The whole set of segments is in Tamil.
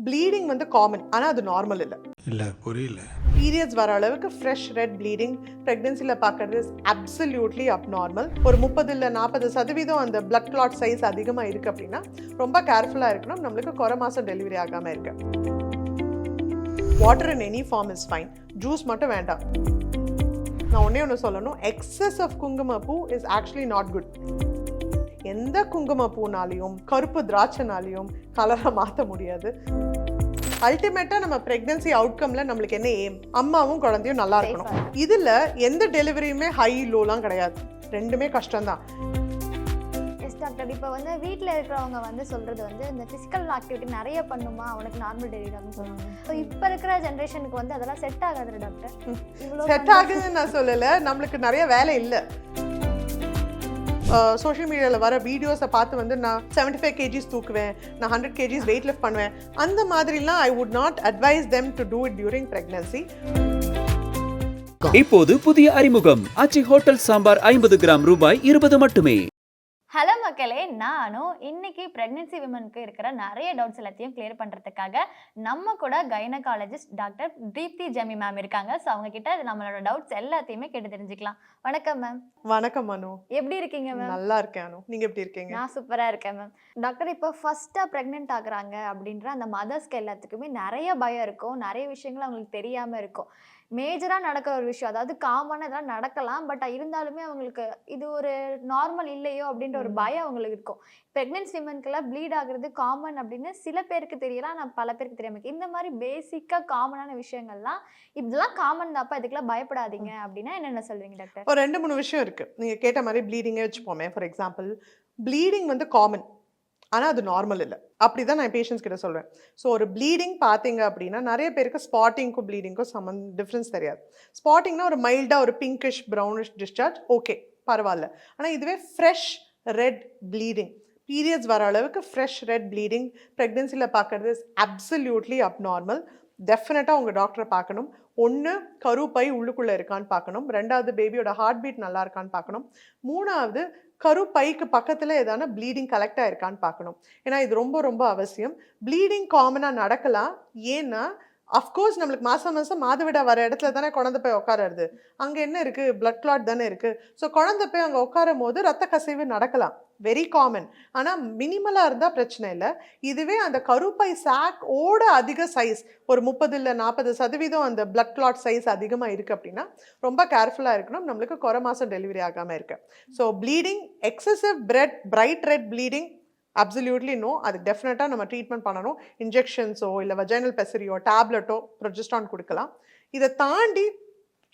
ப்ளீடிங் வந்து காமன், ஆனால் அது நார்மல் இல்லை. இல்லை புரியல. பீரியட்ஸ் வர அளவுக்கு ஃப்ரெஷ் ரெட் ப்ளீடிங் ப்ரெக்னென்சியில் பார்க்கறது இஸ் அப்சல்யூட்லி அப்நார்மல். ஒரு 30 இல்லை 40% அந்த பிளட் கிளாட் சைஸ் அதிகமாக இருக்குது அப்படின்னா ரொம்ப கேர்ஃபுல்லாக இருக்கணும். நம்மளுக்கு குறை மாதம் டெலிவரி ஆகாமல் இருக்கு. Water in any form is fine, juice மட்டும் வேண்டாம். நான் ஒன்று சொல்லணும், எக்ஸஸ் ஆஃப் குங்குமப்பூ இஸ் ஆக்சுவலி நாட் குட். எந்த குங்குமப்பூனாலையும் கருப்பு திராட்சைனாலையும் கலரை மாற்ற முடியாது. அல்டிமேட்டாக நம்ம ப்ரெக்னன்சி அவுட்கம்ல நம்மளுக்கு என்ன எய்ம், அம்மாவும் குழந்தையும் நல்லா இருக்கணும். இதில் எந்த டெலிவரியுமே ஹை லோலாம் கிடையாது, ரெண்டுமே கஷ்டம்தான். டாக்டர், இப்போ வந்து வீட்டில் இருக்கிறவங்க வந்து சொல்கிறது வந்து இந்த ஃபிசிக்கல் ஆக்டிவிட்டி நிறைய பண்ணுமா அவனுக்கு நார்மல் டெலிவரி அப்படின்னு சொல்லுவாங்க. ஸோ இப்போ இருக்கிற ஜென்ரேஷனுக்கு வந்து அதெல்லாம் செட் ஆகாது டாக்டர். இவ்வளோ செட் ஆகுதுன்னு நான் சொல்லலை, நம்மளுக்கு நிறைய வேலை இல்லை. சோஷியல் மீடியாவில் வர வீடியோஸை பார்த்து வந்து நான் 75 kgs தூக்குவேன், நான் 100 kgs வெயிட் லிஃப்ட் பண்ணுவேன், அந்த மாதிரிலாம் I would not advice them to do it during pregnancy. இப்போது புதிய அறிமுகம் ஆச்சி ஹோட்டல் சாம்பார் 50 கிராம் ரூபாய் 20 மட்டுமே. ஹலோ மக்களே, நானும் இன்னைக்கு ப்ரெக்னென்சி விமனுக்கு இருக்கிற நிறைய டவுட்ஸ் எல்லாத்தையும் கிளியர் பண்ணுறதுக்காக நம்ம கூட gynaecologist doctor Deepti Jemi ma'am இருக்காங்க. ஸோ அவங்க கிட்ட நம்மளோட டவுட்ஸ் எல்லாத்தையுமே கேட்டு தெரிஞ்சுக்கலாம். வணக்கம் மேம். வணக்கம் மனு, எப்படி இருக்கீங்க மேம்? நல்லா இருக்கேன் அனு, நீங்கள் எப்படி இருக்கீங்க? நான் சூப்பராக இருக்கேன் மேம். டாக்டர், இப்போ ஃபஸ்ட்டாக ப்ரெக்னென்ட் ஆகுறாங்க அப்படின்ற அந்த மதர்ஸ்க்கு எல்லாத்துக்குமே நிறைய பயம் இருக்கும், நிறைய விஷயங்கள் அவங்களுக்கு தெரியாமல் இருக்கும். மேஜராக நடக்கிற ஒரு விஷயம், அதாவது காமனாக இதெல்லாம் நடக்கலாம், பட் இருந்தாலுமே அவங்களுக்கு இது ஒரு நார்மல் இல்லையோ அப்படின்ற ஒரு பயம் அவங்களுக்கு இருக்கும். ப்ரெக்னென்சி விமனுக்கெல்லாம் ப்ளீட் ஆகுறது காமன் அப்படின்னு சில பேருக்கு தெரியலாம், நான் பல பேருக்கு தெரியாமல். இந்த மாதிரி பேசிக்காக காமனான விஷயங்கள்லாம் இதெல்லாம் காமன் தான்ப்பா, இதுக்கெல்லாம் பயப்படாதீங்க அப்படின்னா என்னென்ன சொல்றீங்க டாக்டர்? ஒரு 2-3 விஷயம் இருக்குது. நீங்கள் கேட்ட மாதிரி ப்ளீடிங்கே வச்சுப்போமே. ஃபார் எக்ஸாம்பிள், ப்ளீடிங் வந்து காமன், ஆனால் அது நார்மல் இல்லை. அப்படி தான் நான் பேஷண்ட்ஸ் கிட்ட சொல்வேன். ஸோ ஒரு ப்ளீடிங் பார்த்தீங்க அப்படின்னா நிறைய பேருக்கு ஸ்பாட்டிங்க்கும் ப்ளீடிங்க்கும் டிஃப்ரென்ஸ் தெரியாது. ஸ்பாட்டிங்னா ஒரு மைல்டாக ஒரு பிங்கிஷ் ப்ரௌனிஷ் டிஸ்சார்ஜ், ஓகே பரவாயில்ல. ஆனால் இதுவே ஃப்ரெஷ் ரெட் ப்ளீடிங், பீரியட்ஸ் வர அளவுக்கு ஃப்ரெஷ் ரெட் ப்ளீடிங் ப்ரெக்னென்சியில் பார்க்கறது இஸ் அப்சல்யூட்லி அப்நார்மல். டெஃபினட்டாக உங்கள் டாக்டரை பார்க்கணும். ஒன்று, கருப்பை உள்ளுக்குள்ளே இருக்கான்னு பார்க்கணும். 2வது, பேபியோட ஹார்ட் பீட் நல்லா இருக்கான்னு பார்க்கணும். 3வது, கருப்பைக்கு பக்கத்தில் ஏதான ப்ளீடிங் கலெக்ட் ஆயிருக்கான்னு பார்க்கணும். ஏன்னா இது ரொம்ப ரொம்ப அவசியம். ப்ளீடிங் காமனாக நடக்கலாம். ஏன்னா அஃப்கோர்ஸ் நம்மளுக்கு மாதம் மாதவிடா வர இடத்துல தானே குழந்தை போய் உட்காருறது. அங்கே என்ன இருக்குது, பிளட் கிளாட் தானே இருக்குது. ஸோ குழந்தை போய் அங்கே உட்காரும் போது ரத்த கசிவு நடக்கலாம், வெரி காமன். ஆனால் மினிமலாக இருந்தால் பிரச்சனை இல்லை. இதுவே அந்த கருப்பை சாக் ஓட அதிக சைஸ், ஒரு 30 இல்லை 40% அந்த பிளட் கிளாட் சைஸ் அதிகமாக இருக்குது அப்படின்னா ரொம்ப கேர்ஃபுல்லாக இருக்கணும். நம்மளுக்கு குறை மாதம் டெலிவரி ஆகாமல் இருக்கு. So bleeding, excessive bright red bleeding absolutely no. அதுக்கு டெஃபினட்டாக நம்ம ட்ரீட்மெண்ட் பண்ணணும். இன்ஜெக்ஷன்ஸோ இல்லை வஜைனல் பெசரியோ டேப்லெட்டோ ப்ரொஜெஸ்ட்ரான் கொடுக்கலாம். இதை தாண்டி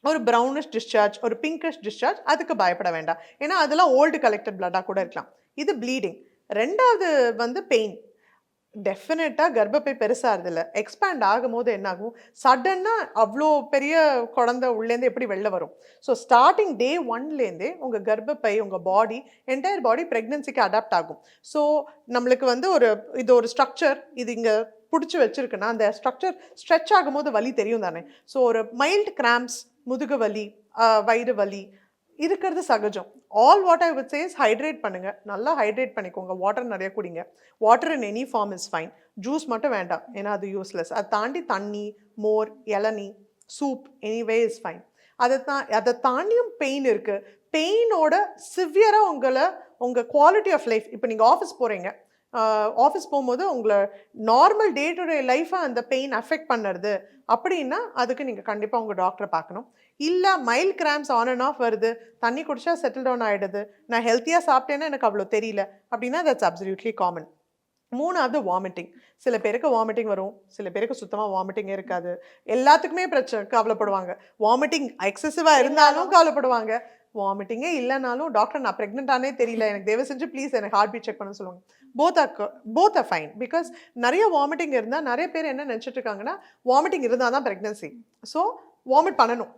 ஒரு ப்ரௌனிஷ் டிஸ்சார்ஜ், ஒரு பிங்கிஷ் டிஸ்சார்ஜ், அதுக்கு பயப்பட வேண்டாம். ஏன்னா அதெல்லாம் ஓல்டு கலெக்டட் பிளட்டாக கூட இருக்கலாம். இது ப்ளீடிங். 2வது வந்து பெயின். டெஃபினட்டாக கர்ப்பப்பை பெருசாகிறதில்ல, எக்ஸ்பேண்ட் ஆகும்போது என்னாகும், சடனாக அவ்வளோ பெரிய குழந்தை உள்ளேருந்து எப்படி வெளில வரும். ஸோ ஸ்டார்டிங் டே 1லேருந்தே உங்கள் கர்ப்பப்பை, உங்கள் பாடி, என்டையர் பாடி ப்ரெக்னென்சிக்கு அடாப்ட் ஆகும். ஸோ நம்மளுக்கு வந்து இது ஒரு ஸ்ட்ரக்சர், இது இங்கே பிடிச்சி வச்சுருக்குன்னா அந்த ஸ்ட்ரக்சர் ஸ்ட்ரெச் ஆகும்போது வலி தெரியும் தானே. ஸோ ஒரு மைல்டு கிராம்ப்ஸ், முதுகு வலி, வயிறு வலி இருக்கிறது சகஜம். All what I would say is hydrate பண்ணுங்கள், நல்லா ஹைட்ரேட் பண்ணிக்கோங்க, வாட்டர் நிறைய குடிங்க. Water in any form is fine, juice மட்டும் வேண்டாம், ஏன்னா அது யூஸ்லெஸ். அதை தாண்டி தண்ணி, மோர், இளநீ, சூப், எனிவே இஸ் ஃபைன். அதை தாண்டியும் பெயின் இருக்குது. பெயினோட சிவியராக உங்கள் குவாலிட்டி ஆஃப் லைஃப், இப்போ நீங்கள் ஆஃபீஸ் போகிறீங்க, ஆஃபீஸ் போகும்போது உங்களை நார்மல் டே டு டே லைஃப்பை அந்த பெயின் அஃபெக்ட் பண்ணுறது அப்படின்னா அதுக்கு நீங்கள் கண்டிப்பாக உங்கள் டாக்டரை பார்க்கணும். இல்லை mild grams on and half வருது, தண்ணி குடிச்சா செட்டில் டவுன் ஆகிடுது, நான் ஹெல்த்தியாக சாப்பிட்டேன்னா எனக்கு அவ்வளோ தெரியல அப்படின்னா தட்ஸ் அப்சல்யூட்லி காமன். 3வது, வாமிட்டிங். சில பேருக்கு வாமிட்டிங் வரும், சில பேருக்கு சுத்தமாக வாமிட்டிங்கே இருக்காது. எல்லாத்துக்குமே கவலைப்படுவாங்க. வாமிட்டிங் எக்ஸசிவாக இருந்தாலும் கவலைப்படுவாங்க. வாமிட்டிங்கே இல்லைனாலும் டாக்டர் நான் ப்ரெக்னென்ட்டானே தெரியல, எனக்கு தயவு செஞ்சு ப்ளீஸ் எனக்கு ஹார்ட் பீட் செக் பண்ண சொல்லுவாங்க. Both are fine. பிகாஸ் நிறைய வாமிட்டிங் இருந்தால் நிறைய பேர் என்ன நினச்சிட்டு இருக்காங்கன்னா வாமிட்டிங் இருந்தால் தான் ப்ரெக்னன்சி, ஸோ வாமிட் பண்ணணும்,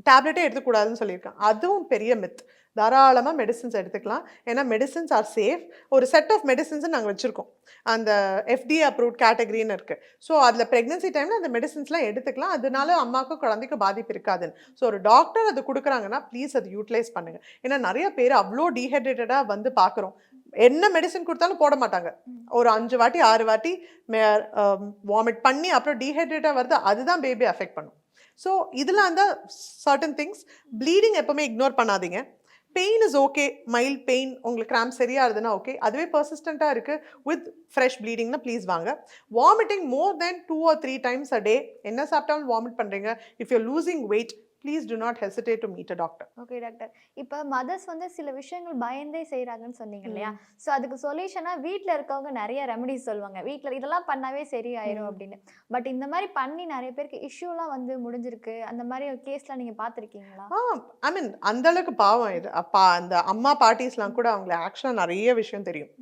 டேப்லெட்டே எடுத்துக்கூடாதுன்னு சொல்லியிருக்காங்க. அதுவும் பெரிய மித். தாராளமாக மெடிசின்ஸ் எடுத்துக்கலாம். ஏன்னா மெடிசின்ஸ் ஆர் சேஃப். ஒரு செட் ஆஃப் மெடிசின்ஸை நாங்கள் வச்சுருக்கோம், அந்த FDA அப்ரூவ்ட் கேட்டகரின்னு இருக்குது. ஸோ அதில் ப்ரெக்னன்சி டைமில் அந்த மெடிசின்ஸ்லாம் எடுத்துக்கலாம், அதனால அம்மாவுக்கும் குழந்தைக்கும் பாதிப்பு இருக்காதுன்னு. ஸோ ஒரு டாக்டர் அது கொடுக்குறாங்கன்னா ப்ளீஸ் அது யூட்டிலைஸ் பண்ணுங்கள். ஏன்னா நிறைய பேர் அவ்வளோ டீஹைட்ரேட்டடாக வந்து பார்க்குறோம். என்ன மெடிசன் கொடுத்தாலும் போட மாட்டாங்க. ஒரு 5 வாட்டி 6 வாட்டி வாமிட் பண்ணி அப்புறம் டீஹைட்ரேட்டாக வருது, அதுதான் பேபி அஃபெக்ட் பண்ணும். ஸோ இதில் அந்த சர்டன் திங்ஸ். ப்ளீடிங் எப்போவுமே இக்னோர் பண்ணாதீங்க. Pain is okay, mild pain, உங்களுக்கு கிராம்ப் சரியா இருதுன்னா ஓகே. அதுவே பர்சிஸ்டண்ட்டாக இருக்குது வித் ஃப்ரெஷ் ப்ளீடிங்னா ப்ளீஸ் வாங்க. Vomiting more then 2 or 3 times a day, என்ன சாப்பிட்டாலும் வாமிட் பண்ணுறீங்க, if you're losing weight, please do not hesitate to meet a doctor. Okay doctor. இப்போ மதர்ஸ் வந்து சில விஷயங்கள் பயந்தே செய்கிறாங்கன்னு சொன்னீங்க இல்லையா? ஸோ அதுக்கு சொல்யூஷனாக வீட்டில் இருக்கவங்க நிறைய ரெமடிஸ் சொல்லுவாங்க, வீட்டில் இதெல்லாம் பண்ணாவே சரியாயிரும் அப்படின்னு. பட் இந்த மாதிரி பண்ணி நிறைய பேருக்கு இஷ்யூலாம் வந்து முடிஞ்சிருக்கு. அந்த மாதிரி கேஸ்லாம் நீங்கள் பார்த்துருக்கீங்களா? ஐ மீன் அந்த அளவுக்கு பாவம் இது. அந்த அம்மா பாட்டிஸ்லாம் கூட அவங்கள ஆக்சுவலாக நிறைய விஷயம் தெரியும்.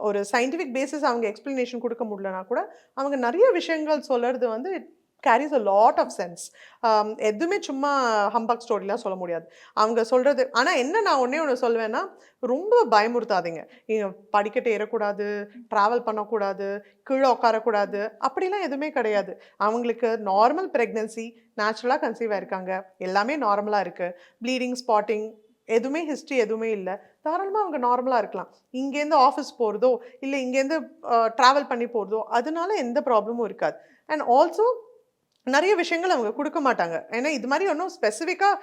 ஒரு சயின்டிஃபிக் பேசிஸ் அவங்க எக்ஸ்பிளனேஷன் கொடுக்க முடியலனா கூட அவங்க நிறைய விஷயங்கள் சொல்கிறது வந்து carries a lot of sense. எதுவுமே சும்மா ஹம்பக் ஸ்டோரிலாம் சொல்ல முடியாது அவங்க சொல்கிறது. ஆனால் என்ன நான் ஒன்று சொல்லுவேன்னா, ரொம்ப பயமுறுத்தாதீங்க. படிக்கட்டு ஏறக்கூடாது, ட்ராவல் பண்ணக்கூடாது, கீழே உட்காரக்கூடாது, அப்படிலாம் எதுவுமே கிடையாது. அவங்களுக்கு நார்மல் ப்ரெக்னென்சி, நேச்சுரலாக கன்சீவ் ஆயிருக்காங்க, எல்லாமே நார்மலாக இருக்குது. ப்ளீடிங், ஸ்பாட்டிங் எதுவுமே ஹிஸ்ட்ரி எதுவுமே இல்லை. தாராளமாக அவங்க நார்மலாக இருக்கலாம். இங்கேருந்து ஆஃபீஸ் போகிறதோ இல்லை இங்கேருந்து ட்ராவல் பண்ணி போகிறதோ அதனால எந்த ப்ராப்ளமும் இருக்காது. அண்ட் ஆல்சோ நிறைய விஷயங்கள் அவங்க கொடுக்க மாட்டாங்க. ஏன்னா இது மாதிரி ஒன்றும் ஸ்பெசிஃபிக்காக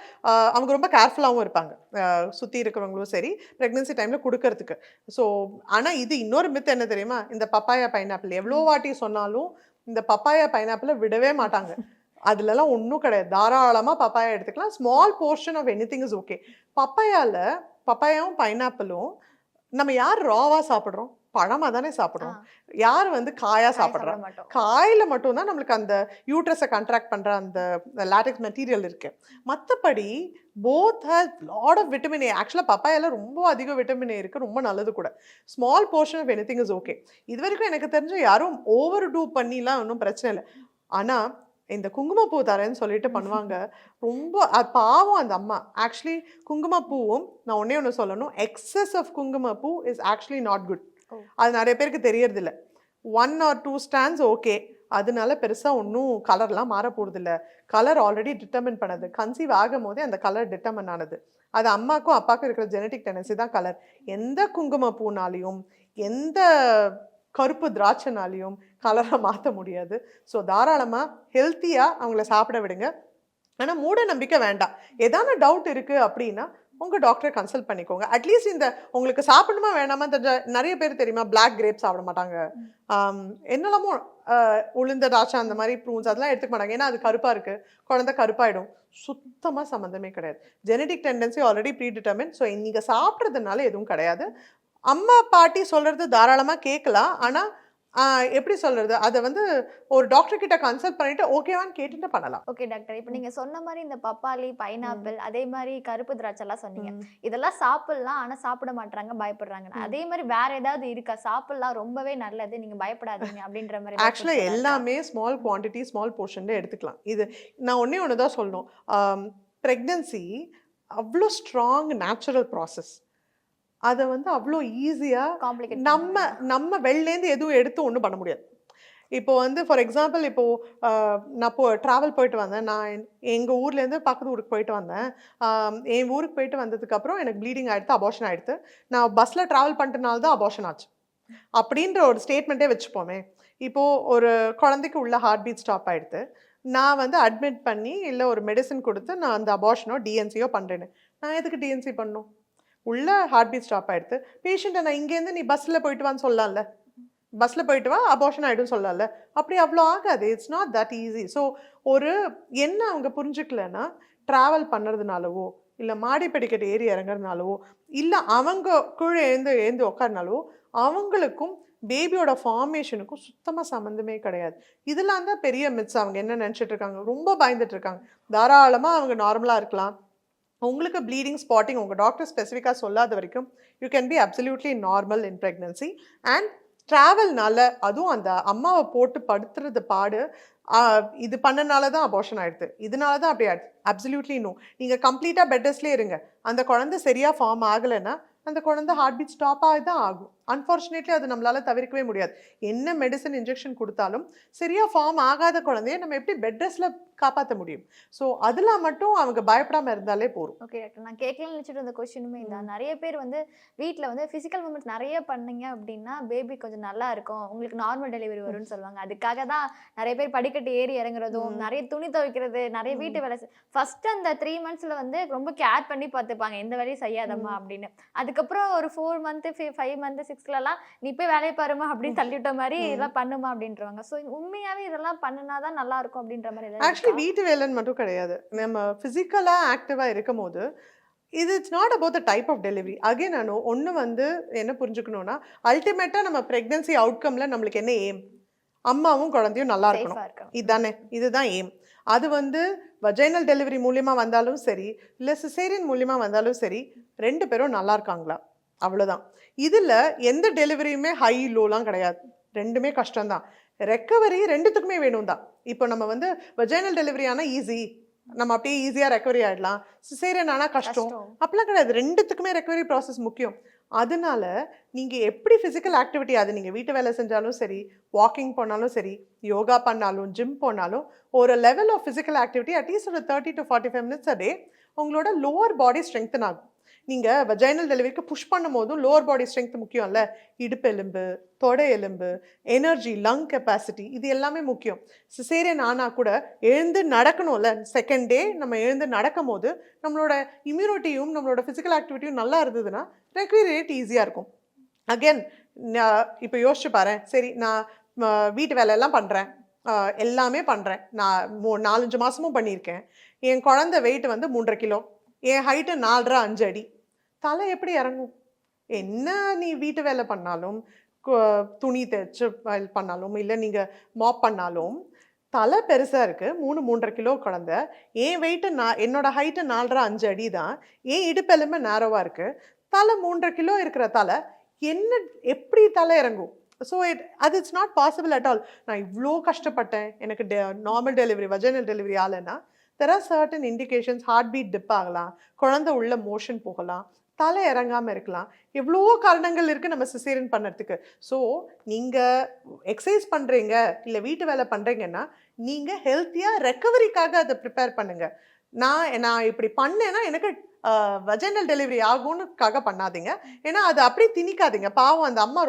அவங்க ரொம்ப கேர்ஃபுல்லாகவும் இருப்பாங்க, சுற்றி இருக்கிறவங்களும் சரி, ப்ரெக்னென்சி டைமில் கொடுக்கறதுக்கு. ஸோ ஆனால் இது இன்னொரு மித் என்ன தெரியுமா, இந்த பப்பாயா பைனாப்பிள் எவ்வளோ வாட்டி சொன்னாலும் இந்த பப்பாயா பைனாப்பிளை விடவே மாட்டாங்க. அதுலலாம் ஒன்றும் கிடையாது. தாராளமாக பப்பாயா எடுத்துக்கலாம். Small portion of any thing is okay. பப்பாயாவும் பைனாப்பிளும் நம்ம யார் ராவாக சாப்பிட்றோம்? பழமாக தானே சாப்பிட்றோம். யார் வந்து காயாக சாப்பிட்றோம்? காயில் மட்டும்தான் நம்மளுக்கு அந்த யூட்ரஸை கண்ட்ராக்ட் பண்ணுற அந்த லாட்டெக்ஸ் மெட்டீரியல் இருக்குது. மற்றபடி both has lot of vitamin A. ஆக்சுவலாக பப்பாயால ரொம்ப அதிக விட்டமின் ஏ இருக்குது, ரொம்ப நல்லது கூட. Small portion of any thing is okay. இது வரைக்கும் எனக்கு தெரிஞ்ச யாரும் ஓவர் டூ பண்ணிலாம் ஒன்றும் பிரச்சனை இல்லை. ஆனால் இந்த குங்குமப்பூ தரேன்னு சொல்லிட்டு பண்ணுவாங்க. ரொம்ப பாவம் அந்த அம்மா. ஆக்சுவலி குங்குமப்பூவும் நான் ஒன்று சொல்லணும், எக்ஸஸ் ஆஃப் குங்குமப்பூ இஸ் ஆக்சுவலி நாட் குட். அது நிறைய பேருக்கு தெரியறதில்ல. 1 or 2 strands ஓகே, அதனால பெருசாக ஒன்றும் கலர்லாம் மாற போகிறதில்ல. கலர் ஆல்ரெடி டிட்டர்மின் பண்ணது, கன்சீவ் ஆகும் போதே அந்த கலர் டிட்டர்மின் ஆனது. அது அம்மாக்கும் அப்பாவுக்கும் இருக்கிற ஜெனட்டிக் டெண்டன்சி தான் கலர். எந்த குங்குமப்பூனாலையும் எந்த கருப்பு திராட்சைனாலையும் கலரை மாற்ற முடியாது. ஸோ தாராளமாக ஹெல்த்தியாக அவங்கள சாப்பிட விடுங்க. ஆனால் மூட நம்பிக்கை வேண்டாம். ஏதான டவுட் இருக்குது அப்படின்னா உங்கள் டாக்டரை கன்சல்ட் பண்ணிக்கோங்க. அட்லீஸ்ட் இந்த உங்களுக்கு சாப்பிடணுமா வேணாமா தெரிஞ்ச நிறைய பேர் தெரியுமா, பிளாக் கிரேப் சாப்பிட மாட்டாங்க, என்னெல்லாமோ உளுந்த திராட்சை அந்த மாதிரி ப்ரூன்ஸ் அதெல்லாம் எடுத்துக்க மாட்டாங்க. ஏன்னா அது கருப்பாக இருக்குது, குழந்தை கருப்பாயிடும். சுத்தமாக சம்மந்தமே கிடையாது. Genetic tendency already predetermine. So நீங்கள் சாப்பிட்றதுனால எதுவும் கிடையாது. அம்மா பாட்டி சொல்கிறது தாராளமாக கேட்கலாம். ஆனால் எப்படி சொல்கிறது, அதை வந்து ஒரு டாக்டர் கிட்ட கன்சல்ட் பண்ணிவிட்டு ஓகேவான்னு கேட்டுட்டு பண்ணலாம். Okay doctor. இப்போ நீங்கள் சொன்ன மாதிரி இந்த பப்பாளி, பைனாப்பிள், அதே மாதிரி கருப்பு திராட்சைலாம் சொன்னீங்க. இதெல்லாம் சாப்பிடலாம், ஆனால் சாப்பிட மாட்டாங்க, பயப்படுறாங்க. அதே மாதிரி வேற ஏதாவது இருக்கா, சாப்பிடலாம் ரொம்பவே நல்லது, நீங்கள் பயப்படாதீங்க அப்படின்ற மாதிரி? ஆக்சுவலாக எல்லாமே ஸ்மால் குவான்டிட்டி, ஸ்மால் போர்ஷன்ல எடுத்துக்கலாம். இது நான் ஒன்று தான் சொல்லணும். ப்ரெக்னன்சி அவ்வளோ ஸ்ட்ராங் நேச்சுரல் ப்ராசஸ். அதை வந்து அவ்வளோ ஈஸியாக நம்ம வெளிலேருந்து எதுவும் எடுத்து ஒன்றும் பண்ண முடியாது. இப்போ வந்து ஃபார் எக்ஸாம்பிள், இப்போது நான் ட்ராவல் போயிட்டு வந்தேன். நான் எங்கள் ஊர்லேருந்து பக்கத்து ஊருக்கு போயிட்டு வந்தேன். என் ஊருக்கு போயிட்டு வந்ததுக்கப்புறம் எனக்கு ப்ளீடிங் ஆகிடுது, அபார்ஷன் ஆகிடுது. நான் பஸ்ஸில் ட்ராவல் பண்ணிட்டனால தான் அபார்ஷன் ஆச்சு அப்படின்ற ஒரு ஸ்டேட்மெண்ட்டே வச்சுப்போமே. இப்போது ஒரு குழந்தைக்கு உள்ள ஹார்ட் பீட் ஸ்டாப் ஆகிடுது, நான் வந்து அட்மிட் பண்ணி இல்லை ஒரு மெடிசன் கொடுத்து நான் அந்த அபார்ஷனோ டிஎன்சியோ பண்ணுறேன்னு, நான் எதுக்கு டிஎன்சி பண்ணணும்? உள்ள ஹார்ட் பீட் ஸ்டாப் ஆகிடுது. பேஷண்ட்டை நான் இங்கேருந்து நீ பஸ்ஸில் போயிட்டு வான்னு சொல்லலாம்ல, பஸ்ஸில் போயிட்டு வா அபார்ஷன் ஆகிடும் சொல்லலாம்ல. அப்படி அவ்வளோ ஆகாது. It's not that easy. So ஒரு என்ன அவங்க புரிஞ்சுக்கலன்னா, ட்ராவல் பண்ணுறதுனாலவோ இல்லை மாடி படிக்கட்டு ஏறி இறங்குறதுனாலவோ இல்லை அவங்க கீழே எழுந்து உட்காருனாலவோ அவங்களுக்கும் பேபியோட ஃபார்மேஷனுக்கும் சுத்தமாக சம்மந்தமே கிடையாது. இதெல்லாம் தான் பெரிய மித்ஸ். அவங்க என்ன நினச்சிட்டு இருக்காங்க, ரொம்ப பயந்துட்டு இருக்காங்க. தாராளமாக அவங்க நார்மலாக இருக்கலாம். உங்களுக்கு ப்ளீடிங், ஸ்பாட்டிங் உங்கள் டாக்டர் ஸ்பெசிஃபிக்காக சொல்லாத வரைக்கும் you can be absolutely normal in pregnancy. And ட்ராவல்னால, அதுவும் அந்த அம்மாவை போட்டு படுத்துறது பாடு, இது பண்ணனால தான் அபார்ஷன் ஆகிடுது, இதனால தான் அப்படி ஆகிடுது, அப்சல்யூட்லி நோ. நீங்கள் கம்ப்ளீட்டாக பெட் ரெஸ்ட்லேயே இருங்க. அந்த குழந்தை சரியாக ஃபார்ம் ஆகலைன்னா அந்த குழந்தை ஹார்ட் பீட் ஸ்டாப் ஆகி தான் ஆகும். அன்ஃபார்ச்சுனேட்லி அது நம்மளால தவிர்க்கவே முடியாது. என்ன மெடிசன் இன்ஜெக்ஷன் கொடுத்தாலும் சரியா ஃபார்ம் ஆகாத குழந்தைய நம்ம எப்படி பெட் ரெஸ்ட்ல காப்பாற்ற முடியும்? ஸோ அதெல்லாம் மட்டும் அவங்க பயப்படாம இருந்தாலே போதும். ஓகே டாக்டர், நான் கேட்கலன்னு நினச்சிட்டு இருந்த கொஸ்டினுமே இதான். நிறைய பேர் வந்து வீட்டில் வந்து ஃபிசிக்கல் மூமெண்ட்ஸ் நிறைய பண்ணீங்க அப்படின்னா பேபி கொஞ்சம் நல்லா இருக்கும், உங்களுக்கு நார்மல் டெலிவரி வரும்னு சொல்லுவாங்க. அதுக்காக தான் நிறைய பேர் படிக்கட்டு ஏறி இறங்குறதும், நிறைய துணி துவைக்கிறது, நிறைய வீட்டு வேலை ஃபர்ஸ்ட் அந்த 3 monthsல வந்து ரொம்ப கேர் பண்ணி பார்த்துப்பாங்க, எந்த வேலையும் செய்யாதம்மா அப்படின்னு. அதுக்கப்புறம் ஒரு 4 month 5 month 6லலாம் நீ போய் வேலையை பாருமா அப்படின்னு தள்ளிவிட்ட மாதிரி இதெல்லாம் பண்ணுமா அப்படின்றவாங்க. ஸோ உண்மையாவே இதெல்லாம் பண்ணுனாதான் நல்லா இருக்கும் அப்படின்ற மாதிரி ஏதாவது ஆக்சுவலி வீட்டு வேலைன்னு மட்டும் கிடையாது. நம்ம ஃபிசிக்கலா ஆக்டிவா இருக்கும்போது இது it's not about the type of delivery. Again நான் ஒன்று வந்து என்ன புரிஞ்சுக்கணும்னா, அல்டிமேட்டா நம்ம பிரெக்னன்சி அவுட்கம்ல நம்மளுக்கு என்ன எய்ம்? அம்மாவும் குழந்தையும் நல்லா இருக்கணும். சேஃபா இருக்கணும். இதுதானே, இதுதான் எய்ம். அது வந்து வஜைனல் டெலிவரி மூலியமா வந்தாலும் சரி, இல்லை சிசேரியன் மூலியமா வந்தாலும் சரி, 2 பேரும் நல்லா இருக்காங்களா, அவ்வளோதான். இதில் எந்த டெலிவரியுமே ஹை லோலாம் கிடையாது, ரெண்டுமே கஷ்டம்தான். ரெக்கவரி ரெண்டுத்துக்குமே வேணும் தான். இப்போ நம்ம வந்து வஜைனல் டெலிவரி ஆனால் ஈஸி, நம்ம அப்படியே ஈஸியாக ரெக்கவரி ஆகிடலாம். சிசேரியன் ஆனால் கஷ்டம், அப்படிலாம் கிடையாது. ரெண்டுத்துக்குமே ரெக்கவரி ப்ராசஸ் முக்கியம். அதனால நீங்கள் எப்படி ஃபிசிக்கல் ஆக்டிவிட்டி, அது நீங்கள் வீட்டு வேலை செஞ்சாலும் சரி, வாக்கிங் போனாலும் சரி, யோகா பண்ணாலும், ஜிம் போனாலும், ஒரு level of physical activity at least ஒரு 30 to 45 minutes a day உங்களோட லோவர் பாடி ஸ்ட்ரெங்தன் ஆகும். நீங்கள் வஜைனல் டெலிவரிக்கு புஷ் பண்ணும் போதும் லோவர் பாடி ஸ்ட்ரென்த் முக்கியம் இல்லை? இடுப்பு எலும்பு, தொடை எலும்பு, எனர்ஜி, லங் கெப்பாசிட்டி, இது எல்லாமே முக்கியம். சிசேரியன் ஆனால் கூட எழுந்து நடக்கணும்ல, செகண்ட் டே நம்ம எழுந்து நடக்கும் போது நம்மளோட இம்யூனிட்டியும் நம்மளோட ஃபிசிக்கல் ஆக்டிவிட்டியும் நல்லா இருந்ததுன்னா ரெக்கவரி ரேட் ஈஸியாக இருக்கும். அகெயின் இப்போ யோசிச்சு பாரு, சரி நான் வீட்டு வேலையெல்லாம் பண்ணுறேன், எல்லாமே பண்ணுறேன், நான் 4-5 மாதமும் பண்ணியிருக்கேன், என் குழந்தை வெயிட் வந்து 3.5 கிலோ, என் ஹைட்டு 4.5 அடி, தலை எப்படி இறங்கும்? என்ன நீ வீட்டு வேலை பண்ணாலும், துணி தைச்சு பண்ணாலும், இல்லை நீங்கள் மாப் பண்ணாலும் தலை பெருசாக இருக்குது. 3-3.5 கிலோ குழந்தை, என் வெயிட்டு என்னோட ஹைட்டு 4.5 அடி தான், என் இடுப்பெலும்பு நேரோவாக இருக்குது, தலை 3.5 கிலோ இருக்கிற தலை என்ன எப்படி தலை இறங்கும்? ஸோ அது it's not possible at all. நான் இவ்வளோ கஷ்டப்பட்டேன், எனக்கு நார்மல் டெலிவரி வஜைனல் டெலிவரி ஆலைன்னா there are certain indications. Heart beat dip ஆகலாம், குழந்தை உள்ள மோஷன் போகலாம், தலை இறங்காமல் இருக்கலாம், எவ்வளோ காரணங்கள் இருக்குது நம்ம சிசேரியன் பண்ணுறதுக்கு. ஸோ நீங்கள் எக்ஸசைஸ் பண்ணுறீங்க இல்லை வீட்டு வேலை பண்ணுறீங்கன்னா நீங்கள் ஹெல்த்தியாக ரெக்கவரிக்காக அதை ப்ரிப்பேர் பண்ணுங்கள். நான் இப்படி பண்ணேன்னா எனக்கு வஜைனல் டெலிவரி ஆகும்னுக்காக பண்ணாதீங்க. ஏன்னா அது அப்படி திணிக்காதீங்க. பாவம் அந்த அம்மா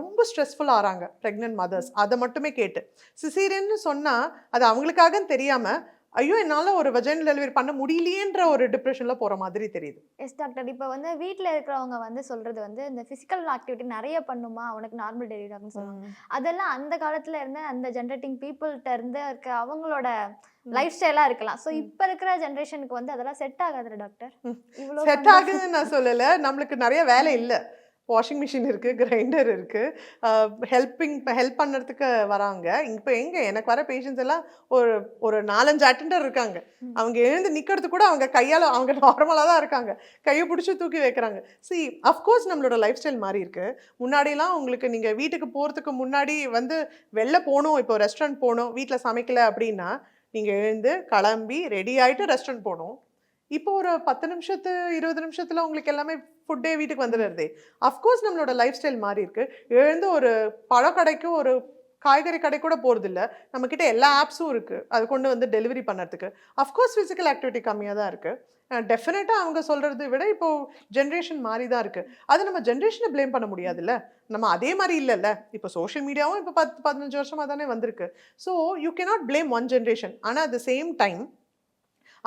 ரொம்ப ஸ்ட்ரெஸ்ஃபுல் ஆகிறாங்க ப்ரெக்னென்ட் மதர்ஸ். அதை மட்டுமே கேட்டு சிசேரியன்னு சொன்னால் அது அவங்களுக்காக தெரியாமல், ஐயோ என்னால் ஒரு வஜைனல் டெலிவரி பண்ண முடியலையேன்ற ஒரு டிப்ரெஷனில் போகிற மாதிரி தெரியுது. எஸ் டாக்டர், இப்போ வந்து வீட்டில் இருக்கிறவங்க வந்து சொல்கிறது வந்து இந்த ஃபிசிக்கல் ஆக்டிவிட்டி நிறைய பண்ணுமா உனக்கு நார்மல் டெலிவரி ஆகும்னு சொல்லுவாங்க. அதெல்லாம் அந்த காலத்தில் இருந்து அந்த ஜென்ரேட்டிங் பீப்புள்கிட்ட இருந்து இருக்க அவங்களோட லைஃப் ஸ்டைலாக இருக்கலாம். ஸோ இப்போ இருக்கிற ஜென்ரேஷனுக்கு வந்து அதெல்லாம் செட் ஆகாதுல்ல டாக்டர்? இவ்வளோ செட் ஆகுதுன்னு நான் சொல்லலை, நம்மளுக்கு நிறைய வேலை இல்லை. வாஷிங் மிஷின் இருக்குது, கிரைண்டர் இருக்குது, ஹெல்ப் பண்ணுறதுக்கு வராங்க. இப்போ எங்கே எனக்கு வர பேஷண்ட்ஸ் எல்லாம் ஒரு 4-5 அட்டெண்டர் இருக்காங்க. அவங்க எழுந்து நிற்கிறது கூட அவங்க கையால், அவங்க நார்மலாக தான் இருக்காங்க, கையை பிடிச்சி தூக்கி வைக்கிறாங்க. சி அஃப்கோர்ஸ் நம்மளோட லைஃப் ஸ்டைல் மாறி இருக்குது. முன்னாடிலாம் உங்களுக்கு நீங்கள் வீட்டுக்கு போகிறதுக்கு முன்னாடி வந்து வெளில போகணும், இப்போ ரெஸ்டாரண்ட் போகணும், வீட்டில் சமைக்கலை அப்படின்னா நீங்கள் எழுந்து கிளம்பி ரெடி ஆகிட்டு ரெஸ்டாரண்ட் போகணும். இப்போ ஒரு 10 நிமிஷத்து 20 நிமிஷத்தில் உங்களுக்கு எல்லாமே ஃபுட்டே வீட்டுக்கு வந்துடுறதே. அஃப்கோர்ஸ் நம்மளோட லைஃப் ஸ்டைல் மாறி இருக்கு. எழுந்து ஒரு பழக்கடைக்கு ஒரு காய்கறி கடை கூட போகிறதில்ல, நம்மக்கிட்ட எல்லா ஆப்ஸும் இருக்குது அது கொண்டு வந்து டெலிவரி பண்ணுறதுக்கு. அஃப்கோர்ஸ் ஃபிசிக்கல் ஆக்டிவிட்டி கம்மியாக தான் இருக்குது. டெஃபினட்டாக அவங்க சொல்கிறத விட இப்போது ஜென்ரேஷன் மாறி தான் இருக்குது. அது நம்ம ஜென்ரேஷனை ப்ளேம் பண்ண முடியாதுல்ல, நம்ம அதே மாதிரி இல்லைல்ல. இப்போ சோஷியல் மீடியாவும் இப்போ 10-15 வருஷமாக தானே வந்திருக்கு. So you cannot blame one generation. ஆனால் அட் த சேம் டைம்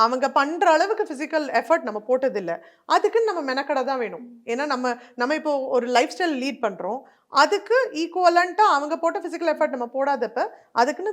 அவங்க பண்ணுற அளவுக்கு ஃபிசிக்கல் எஃபர்ட் நம்ம போட்டதில்லை. அதுக்குன்னு நம்ம மெனக்கடை தான் வேணும். ஏன்னா நம்ம இப்போ ஒரு லைஃப் ஸ்டைல் லீட் பண்ணுறோம், அதுக்கு ஈக்குவலண்ட்டாக அவங்க போட்ட ஃபிசிக்கல் எஃபர்ட் நம்ம போடாதப்ப அதுக்குன்னு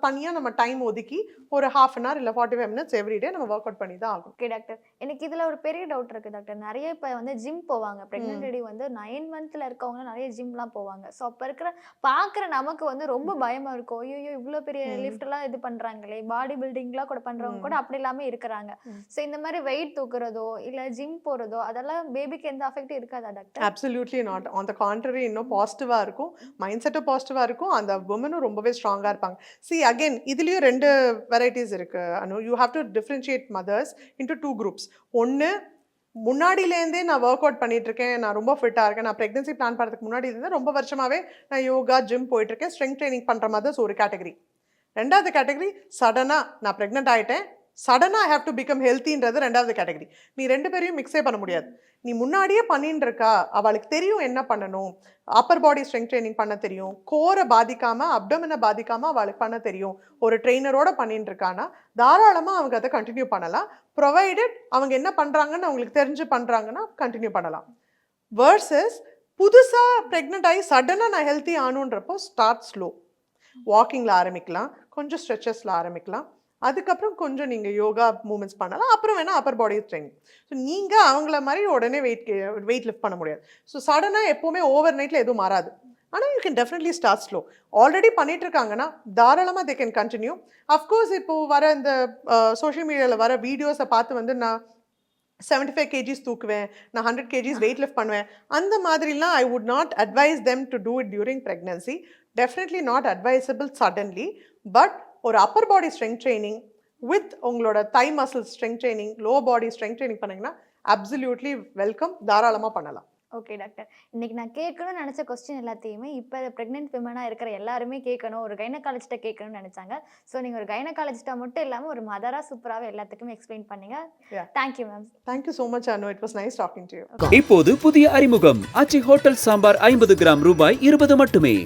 தனியாக நம்ம டைம் ஒதுக்கி ஒரு 1/2 hour இல்லை 45 minutes எவ்ரிடே நம்ம ஒர்க் அவுட் பண்ணி தான் ஆகும். ஓகே டாக்டர், எனக்கு இதில் ஒரு பெரிய டவுட் இருக்குது டாக்டர். நிறைய இப்போ வந்து ஜிம் போவாங்க, ப்ரெக்னென்ட் லேடி வந்து 9 months இருக்கவங்க நிறைய ஜிம்லாம் போவாங்க. ஸோ அப்போ பார்க்குற நமக்கு வந்து ரொம்ப பயமாக இருக்கும், ஐயோ இவ்வளோ பெரிய லிஃப்ட்லாம் இது பண்ணுறாங்களே, பாடி பில்டிங்லாம் கூட பண்ணுறவங்க கூட அப்படி இல்லாமல் இருக்கிறாங்க. ஸோ இந்த மாதிரி வெயிட் தூக்குறதோ இல்லை ஜிம் போகிறதோ அதெல்லாம் பேபிக்கு எந்த அஃபெக்டும் இருக்காதா doctor? Absolutely not. On the contrary, இன்னும் பாசிட்டிவாக இருக்கும், மைண்ட் செட்டும் பாசிட்டிவாக இருக்கும், அந்த உமனும் ரொம்பவே ஸ்ட்ராங்காக இருப்பாங்க. சி அகெயின் இதுலேயும் 2 வெரைட்டிஸ் இருக்குது. You have to differentiate mothers into 2 groups. ஒன்று முன்னாடியிலேருந்தே நான் ஒர்க் அவுட் பண்ணிட்டு இருக்கேன், நான் ரொம்ப ஃபிட்டாக இருக்கேன், நான் ப்ரெக்னன்சி பிளான் பண்ணுறதுக்கு முன்னாடி இருந்து ரொம்ப வருஷமாகவே நான் யோகா ஜிம் போயிட்டுருக்கேன், ஸ்ட்ரெங்க் ட்ரைனிங் பண்ணுற மதர்ஸ் ஒரு கேட்டகரி. ரெண்டாவது கேட்டகரி சடனாக நான் ப்ரெக்னென்ட் ஆகிட்டேன், சடனாக ஐ ஹேவ் டு பிகம் ஹெல்த்தின்றது ரெண்டாவது கேட்டகரி. நீ ரெண்டு பேரையும் மிக்ஸே பண்ண முடியாது. நீ முன்னாடியே பண்ணிட்டு இருக்கா, அவளுக்கு தெரியும் என்ன பண்ணணும், அப்பர் பாடி ஸ்ட்ரெங்க் ட்ரைனிங் பண்ண தெரியும், கோரை பாதிக்காமல் அப்டமனை பாதிக்காமல் அவளுக்கு பண்ண தெரியும், ஒரு ட்ரெயினரோட பண்ணிட்டு இருக்கான்னா தாராளமாக அவங்க அதை கண்டினியூ பண்ணலாம். ப்ரொவைடட் அவங்க என்ன பண்ணுறாங்கன்னு அவங்களுக்கு தெரிஞ்சு பண்ணுறாங்கன்னா கண்டினியூ பண்ணலாம். வேர்சஸ் புதுசாக ப்ரெக்னென்ட் ஆகி சடனாக நான் ஹெல்த்தி ஆகணுன்றப்போ ஸ்டார்ட் ஸ்லோ. வாக்கிங்கில் ஆரம்பிக்கலாம், கொஞ்சம் ஸ்ட்ரெச்சஸில் ஆரம்பிக்கலாம், அதுக்கப்புறம் கொஞ்சம் நீங்கள் யோகா மூமெண்ட்ஸ் பண்ணலாம், அப்புறம் வேணால் அப்பர் பாடி ட்ரைனிங். ஸோ நீங்கள் அவங்கள மாதிரி உடனே வெயிட் லிஃப்ட் பண்ண முடியாது. ஸோ சடனாக எப்போவுமே ஓவர் நைட்டில் எதுவும் மாறாது. ஆனால் you can definitely start slow. Already பண்ணிட்டு இருக்காங்கன்னா தாராளமாக தே கேன் கண்டினியூ. அஃப்கோர்ஸ் இப்போது வர இந்த சோஷியல் மீடியாவில் வர வீடியோஸை பார்த்து வந்து நான் 75 kgs தூக்குவேன், நான் 100 kgs வெயிட் லிஃப்ட் பண்ணுவேன், அந்த மாதிரிலாம் I would not advice them to do it during pregnancy. Definitely not advisable suddenly. But ஒரு அப்பர் பாடி ஸ்ட்ரெங்க் ட்ரைனிங் வித் உங்களோட தை மசில் ஸ்ட்ரெங்க் ட்ரைனிங், லோ பாடி ஸ்ட்ரெங்க் ட்ரைனிங் பண்ணிங்கன்னா அப்சல்யூட்லி வெல்கம், தாராளமாக பண்ணலாம். ஓகே டாக்டர், இன்னைக்கு நான் கேட்கணும்னு நினச்ச கொஸ்டின் எல்லாத்தையுமே இப்போ ப்ரெக்னென்ட் விமனாக இருக்கிற எல்லாருமே கேட்கணும், ஒரு கைனகாலஜிஸ்ட்டை கேட்கணும்னு நினச்சாங்க. ஸோ நீங்கள் ஒரு கைனகாலஜிஸ்ட்டாக மட்டும் இல்லாமல் ஒரு மதராக சூப்பராகவே எல்லாத்துக்குமே எக்ஸ்பிளைன் பண்ணீங்க. Thank you ma'am. Thank you so much Anu, it was nice talking to you. இப்போது புதிய அறிமுகம் ஆச்சி ஹோட்டல் சாம்பார் 50 கிராம் ரூபாய் 20 மட்டுமே.